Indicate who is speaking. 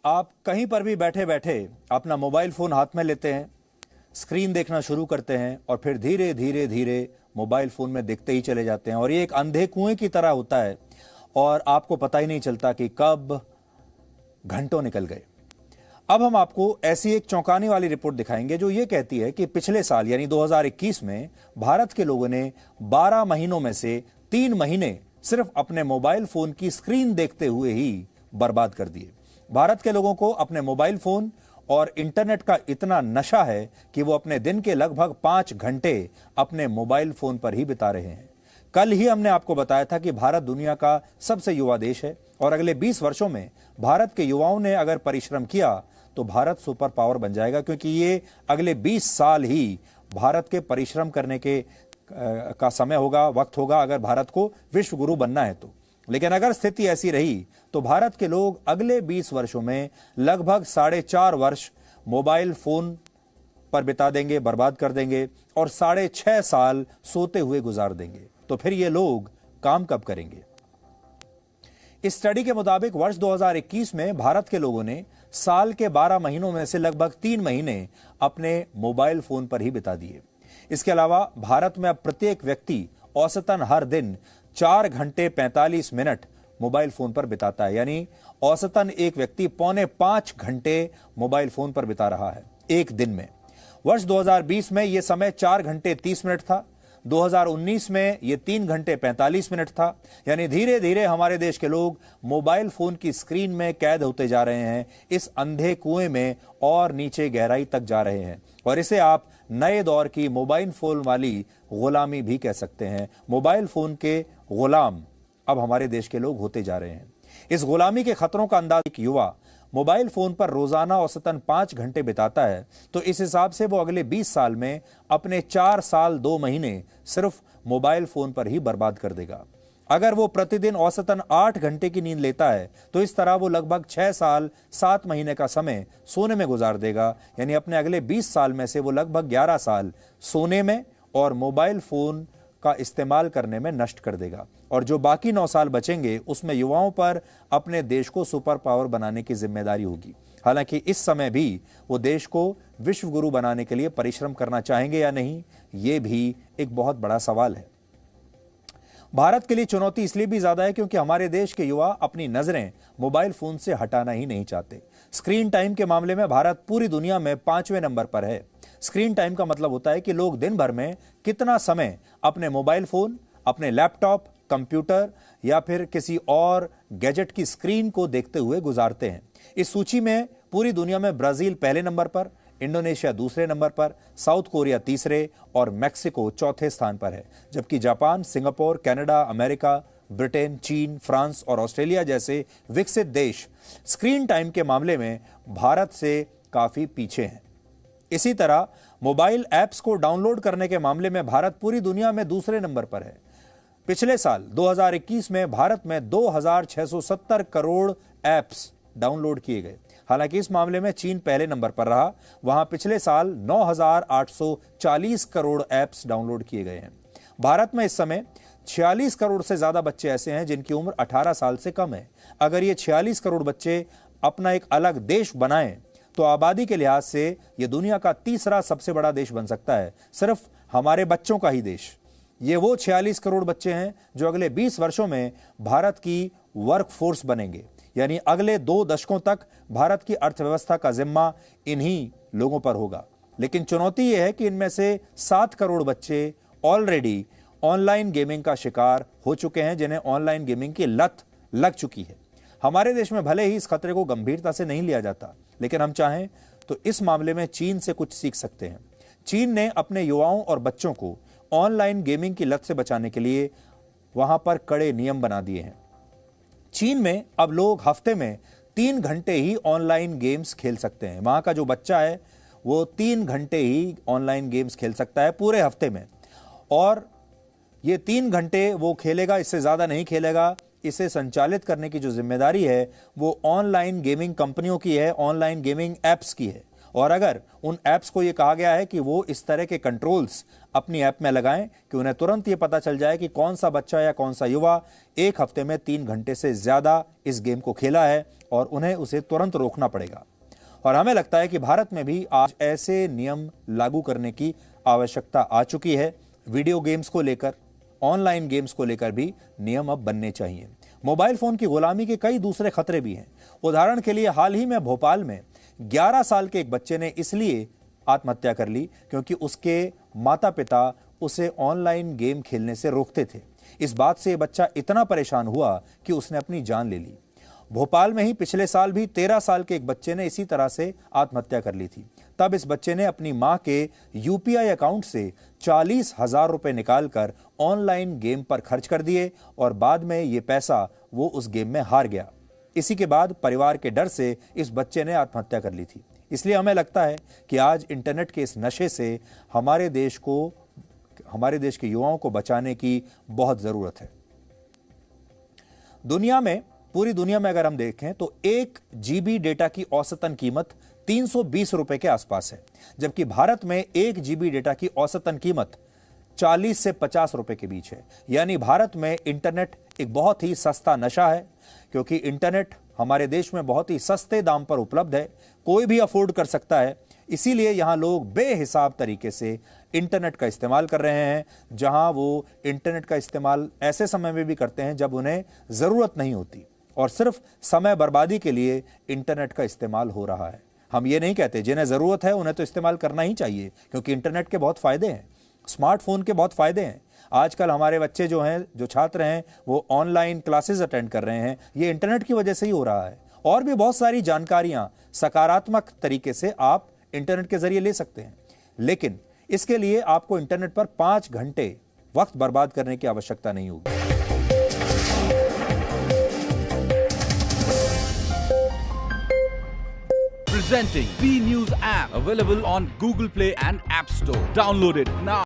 Speaker 1: आप कहीं पर भी बैठे बैठे अपना मोबाइल फोन हाथ में लेते हैं, स्क्रीन देखना शुरू करते हैं और फिर धीरे धीरे धीरे मोबाइल फोन में देखते ही चले जाते हैं और ये एक अंधे कुएं की तरह होता है और आपको पता ही नहीं चलता कि कब घंटों निकल गए। अब हम आपको ऐसी एक चौंकाने वाली रिपोर्ट दिखाएंगे जो ये कहती है कि पिछले साल यानी 2021 में भारत के लोगों ने 12 महीनों में से 3 महीने सिर्फ अपने मोबाइल फोन की स्क्रीन देखते हुए ही बर्बाद कर दिए। भारत के लोगों को अपने मोबाइल फोन और इंटरनेट का इतना नशा है कि वो अपने दिन के लगभग 5 घंटे अपने मोबाइल फोन पर ही बिता रहे हैं। कल ही हमने आपको बताया था कि भारत दुनिया का सबसे युवा देश है और अगले 20 वर्षों में भारत के युवाओं ने अगर परिश्रम किया तो भारत सुपर पावर बन जाएगा, क्योंकि ये अगले 20 साल ही भारत के परिश्रम करने का समय होगा, वक्त होगा, अगर भारत को विश्व गुरु बनना है तो। लेकिन अगर स्थिति ऐसी रही तो भारत के लोग अगले 20 वर्षों में लगभग 4.5 वर्ष मोबाइल फोन पर बिता देंगे, बर्बाद कर देंगे और 6.5 साल सोते हुए गुजार देंगे। तो फिर ये लोग काम कब करेंगे? इस स्टडी के मुताबिक वर्ष 2021 में भारत के लोगों ने साल के 12 महीनों में से लगभग 3 महीने अपने मोबाइल फोन पर ही बिता दिए। इसके अलावा भारत में अब प्रत्येक व्यक्ति औसतन हर दिन 4 घंटे 45 मिनट मोबाइल फोन पर बिताता है, यानी औसतन एक व्यक्ति 4.25 घंटे मोबाइल फोन पर बिता रहा है एक दिन में। वर्ष 2020 में यह समय 4 घंटे 30 मिनट था, 2019 में यह 3 घंटे 45 मिनट था। यानी धीरे धीरे हमारे देश के लोग मोबाइल फोन की स्क्रीन में कैद होते जा रहे हैं, इस अंधे कुएं में और नीचे गहराई तक जा रहे हैं। और इसे आप नए दौर की मोबाइल फोन वाली गुलामी भी कह सकते हैं। मोबाइल फोन के गुलाम अब हमारे देश के लोग होते जा रहे हैं। इस गुलामी के खतरों का अंदाज एक युवा मोबाइल फोन पर रोजाना औसतन 5 घंटे बिताता है तो इस हिसाब से वो अगले 20 साल में अपने 4 साल 2 महीने सिर्फ मोबाइल फोन पर ही बर्बाद कर देगा। अगर वो प्रतिदिन औसतन 8 घंटे की नींद लेता है तो इस तरह वो लगभग 6 साल 7 महीने का समय सोने में गुजार देगा। यानी अपने अगले 20 साल में से वो लगभग 11 साल सोने में और मोबाइल फोन का इस्तेमाल करने में नष्ट कर देगा। और जो बाकी 9 साल बचेंगे उसमें युवाओं पर अपने देश को सुपर पावर बनाने की जिम्मेदारी होगी। हालांकि इस समय भी वो देश को विश्व गुरु बनाने के लिए परिश्रम करना चाहेंगे या नहीं, ये भी एक बहुत बड़ा सवाल है। भारत के लिए चुनौती इसलिए भी ज्यादा है क्योंकि हमारे देश के युवा अपनी नजरें मोबाइल फोन से हटाना ही नहीं चाहते। स्क्रीन टाइम के मामले में भारत पूरी दुनिया में 5वें नंबर पर है। स्क्रीन टाइम का मतलब होता है कि लोग दिन भर में कितना समय अपने मोबाइल फोन, अपने लैपटॉप, कंप्यूटर या फिर किसी और गैजेट की स्क्रीन को देखते हुए गुजारते हैं। इस सूची में पूरी दुनिया में ब्राजील पहले नंबर पर, इंडोनेशिया दूसरे नंबर पर, साउथ कोरिया तीसरे और मैक्सिको चौथे स्थान पर है। जबकि Japan, Singapore, Canada, America, Britain, चीन, फ्रांस और ऑस्ट्रेलिया जैसे विकसित देश स्क्रीन टाइम के मामले में भारत से काफी पीछे हैं। इसी तरह मोबाइल ऐप्स को डाउनलोड करने के मामले में भारत पूरी दुनिया में दूसरे नंबर पर है। पिछले साल 2021 में भारत में 2670 करोड़ ऐप्स डाउनलोड किए गए। हालांकि इस मामले में चीन पहले नंबर पर रहा, वहां पिछले साल 9840 करोड़ ऐप्स डाउनलोड किए गए हैं। भारत में इस समय 46 करोड़ से ज्यादा बच्चे ऐसे हैं जिनकी उम्र 18 साल से कम है। अगर ये 46 करोड़ बच्चे अपना एक अलग देश बनाएं तो आबादी के लिहाज से यह दुनिया का तीसरा सबसे बड़ा देश बन सकता है, सिर्फ हमारे बच्चों का ही देश। ये वो 46 करोड़ बच्चे हैं जो अगले 20 वर्षों में भारत की वर्कफोर्स बनेंगे। यानी अगले 2 दशकों तक भारत की अर्थव्यवस्था का जिम्मा इन्हीं लोगों पर होगा। लेकिन चुनौती यह है कि इनमें से 7 करोड़ बच्चे ऑलरेडी ऑनलाइन गेमिंग का शिकार हो चुके हैं, जिन्हें ऑनलाइन गेमिंग की लत लग चुकी है। हमारे देश में भले ही इस खतरे को गंभीरता से नहीं लिया जाता, लेकिन हम चाहें तो इस मामले में चीन से कुछ सीख सकते हैं। चीन ने अपने युवाओं और बच्चों को ऑनलाइन गेमिंग की लत से बचाने के लिए वहां पर कड़े नियम बना दिए हैं। चीन में अब लोग हफ्ते में 3 घंटे ही ऑनलाइन गेम्स खेल सकते हैं। वहां का जो बच्चा है वो 3 घंटे ही ऑनलाइन गेम्स खेल सकता है पूरे हफ्ते में, और ये 3 घंटे वो खेलेगा, इससे ज्यादा नहीं खेलेगा। इसे संचालित करने की जो जिम्मेदारी है वो ऑनलाइन गेमिंग कंपनियों की है, ऑनलाइन गेमिंग एप्स की है। और अगर उन ऐप्स को यह कहा गया है कि वो इस तरह के कंट्रोल्स अपनी ऐप में लगाएं कि उन्हें तुरंत ये पता चल जाए कि कौन सा बच्चा या कौन सा युवा एक हफ्ते में 3 घंटे से ज्यादा इस गेम को खेला है और उन्हें उसे तुरंत रोकना पड़ेगा। और हमें लगता है कि भारत में भी आज ऐसे नियम लागू करने की आवश्यकता आ चुकी है। वीडियो गेम्स को लेकर, ऑनलाइन गेम्स को लेकर भी नियम अब बनने चाहिए। मोबाइल फोन की गुलामी के कई दूसरे खतरे भी हैं। उदाहरण के लिए हाल ही में भोपाल में 11 साल के एक बच्चे ने इसलिए आत्महत्या कर ली क्योंकि उसके माता पिता उसे ऑनलाइन गेम खेलने से रोकते थे। इस बात से यह बच्चा इतना परेशान हुआ कि उसने अपनी जान ले ली। भोपाल में ही पिछले साल भी 13 साल के एक बच्चे ने इसी तरह से आत्महत्या कर ली थी। तब इस बच्चे ने अपनी मां के यूपीआई अकाउंट से 40,000 रुपए निकालकर ऑनलाइन गेम पर खर्च कर दिए और बाद में ये पैसा वो उस गेम में हार गया। इसी के बाद परिवार के डर से इस बच्चे ने आत्महत्या कर ली थी। इसलिए हमें लगता है कि आज इंटरनेट के इस नशे से हमारे देश के युवाओं को बचाने की बहुत जरूरत है। पूरी दुनिया में अगर हम देखें तो 1 GB डेटा की औसतन कीमत 320 रुपए के आसपास है, जबकि भारत में 1 GB डेटा की औसतन कीमत 40 से 50 रुपए के बीच है। यानी भारत में इंटरनेट एक बहुत ही सस्ता नशा है, क्योंकि इंटरनेट हमारे देश में बहुत ही सस्ते दाम पर उपलब्ध है, कोई भी अफोर्ड कर सकता है। इसीलिए यहां लोग बेहिसाब तरीके से इंटरनेट का इस्तेमाल कर रहे हैं, जहां वो इंटरनेट का इस्तेमाल ऐसे समय में भी करते हैं जब उन्हें जरूरत नहीं होती और सिर्फ समय बर्बादी के लिए इंटरनेट का इस्तेमाल हो रहा है। हम ये नहीं कहते, जिन्हें जरूरत है उन्हें तो इस्तेमाल करना ही चाहिए, क्योंकि इंटरनेट के बहुत फायदे हैं, स्मार्टफोन के बहुत फायदे हैं। आजकल हमारे बच्चे जो छात्र हैं वो ऑनलाइन क्लासेस अटेंड कर रहे हैं, ये इंटरनेट की वजह से ही हो रहा है। और भी बहुत सारी जानकारियां सकारात्मक तरीके से आप इंटरनेट के जरिए ले सकते हैं, लेकिन इसके लिए आपको इंटरनेट पर 5 घंटे वक्त बर्बाद करने की आवश्यकता नहीं होगी।
Speaker 2: Presenting V News app, available on Google Play and App Store. Download it now.